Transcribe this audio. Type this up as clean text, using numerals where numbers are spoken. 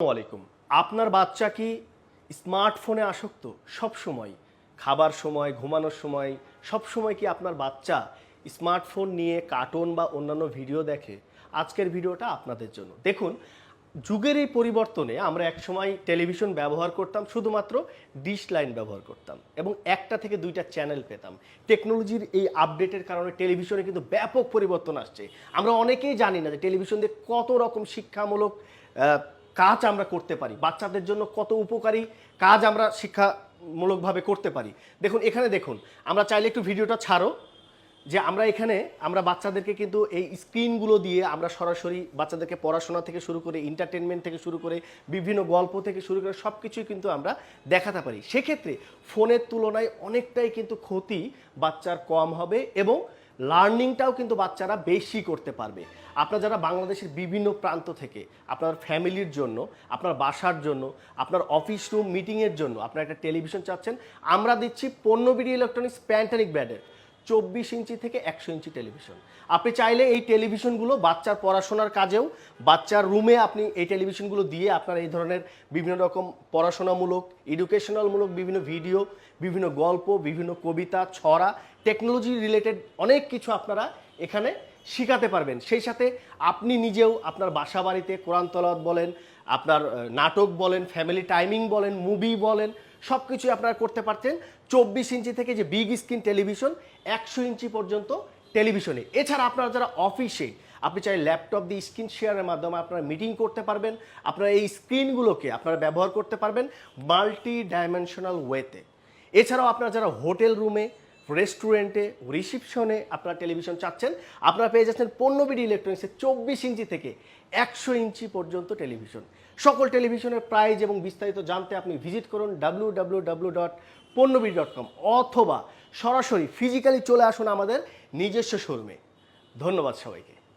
আসসালামু আলাইকুম। আপনার বাচ্চা কি স্মার্টফোনে আসক্ত? সব সময়, খাবার সময়, ঘুমানোর সময়, সব সময় কি আপনার বাচ্চা স্মার্টফোন নিয়ে কার্টুন বা অন্যান্য ভিডিও দেখে? আজকের ভিডিওটা আপনাদের জন্য। দেখুন, যুগের এই পরিবর্তনে আমরা একসময় টেলিভিশন ব্যবহার করতাম, শুধুমাত্র ডিশ লাইন ব্যবহার করতাম এবং একটা থেকে দুইটা চ্যানেল পেতাম। টেকনোলজির এই আপডেটের কারণে টেলিভিশনে কিন্তু ব্যাপক পরিবর্তন আসছে। আমরা অনেকেই জানি না যে টেলিভিশন দিয়ে কত রকম শিক্ষামূলক কাজ আমরা করতে পারি, বাচ্চাদের জন্য কত উপকারী কাজ আমরা শিক্ষামূলকভাবে করতে পারি। দেখুন, এখানে দেখুন, আমরা চাইলে একটু ভিডিওটা ছাড়ো, যে আমরা এখানে আমরা বাচ্চাদেরকে কিন্তু এই স্ক্রিনগুলো দিয়ে আমরা সরাসরি বাচ্চাদেরকে পড়াশোনা থেকে শুরু করে এন্টারটেনমেন্ট থেকে শুরু করে বিভিন্ন গল্প থেকে শুরু করে সব কিছুই কিন্তু আমরা দেখাতে পারি। সেক্ষেত্রে ফোনের তুলনায় অনেকটাই কিন্তু ক্ষতি বাচ্চার কম হবে এবং লার্নিংটাও কিন্তু বাচ্চারা বেশি করতে পারবে। আপনারা যারা বাংলাদেশের বিভিন্ন প্রান্ত থেকে আপনার ফ্যামিলির জন্য, আপনার বাসার জন্য, আপনার অফিস রুম মিটিংয়ের জন্য আপনারা একটা টেলিভিশন চাচ্ছেন, আমরা দিচ্ছি পণ্যবিডি ইলেকট্রনিক্স প্যান্টানিক ব্র্যান্ডের 24 ইঞ্চি থেকে 100 ইঞ্চি টেলিভিশন। আপনি চাইলে এই টেলিভিশনগুলো বাচ্চার পড়াশোনার কাজেও, বাচ্চার রুমে আপনি এই টেলিভিশনগুলো দিয়ে আপনার এই ধরনের বিভিন্ন রকম পড়াশোনামূলক, এডুকেশনালমূলক বিভিন্ন ভিডিও, বিভিন্ন গল্প, বিভিন্ন কবিতা, ছড়া, টেকনোলজি রিলেটেড অনেক কিছু আপনারা এখানে শিখাতে পারবেন। সেই সাথে আপনি নিজেও আপনার বাসা বাড়িতে কোরআন তেলাওয়াত বলেন, আপনার নাটক বলেন, ফ্যামিলি টাইমিং বলেন, মুভি বলেন, সব কিছুই আপনারা করতে পারতেন 24 ইঞ্চি থেকে যে বিগ স্ক্রিন টেলিভিশন 100 ইঞ্চি পর্যন্ত টেলিভিশনে। এছাড়া আপনারা যারা অফিসে, আপনি চাই ল্যাপটপ দিয়ে স্ক্রিন শেয়ারের মাধ্যমে আপনারা মিটিং করতে পারবেন। আপনারা এই স্ক্রিনগুলোকে আপনারা ব্যবহার করতে পারবেন মাল্টি ডাইমেনশনাল ওয়েতে। এছাড়াও আপনারা যারা হোটেল রুমে, রেস্টুরেন্টে, রিসিপশনে আপনারা টেলিভিশন চাচ্ছেন, আপনারা পেয়ে যাচ্ছেন পণ্যবিডি ইলেকট্রনিক্সের 24 ইঞ্চি থেকে 100 ইঞ্চি পর্যন্ত টেলিভিশন। সকল টেলিভিশনের প্রাইস এবং বিস্তারিত জানতে আপনি ভিজিট করুন www.ponnobidi.com অথবা সরাসরি ফিজিক্যালি চলে আসুন আমাদের নিজস্ব শোরুমে। ধন্যবাদ সবাইকে।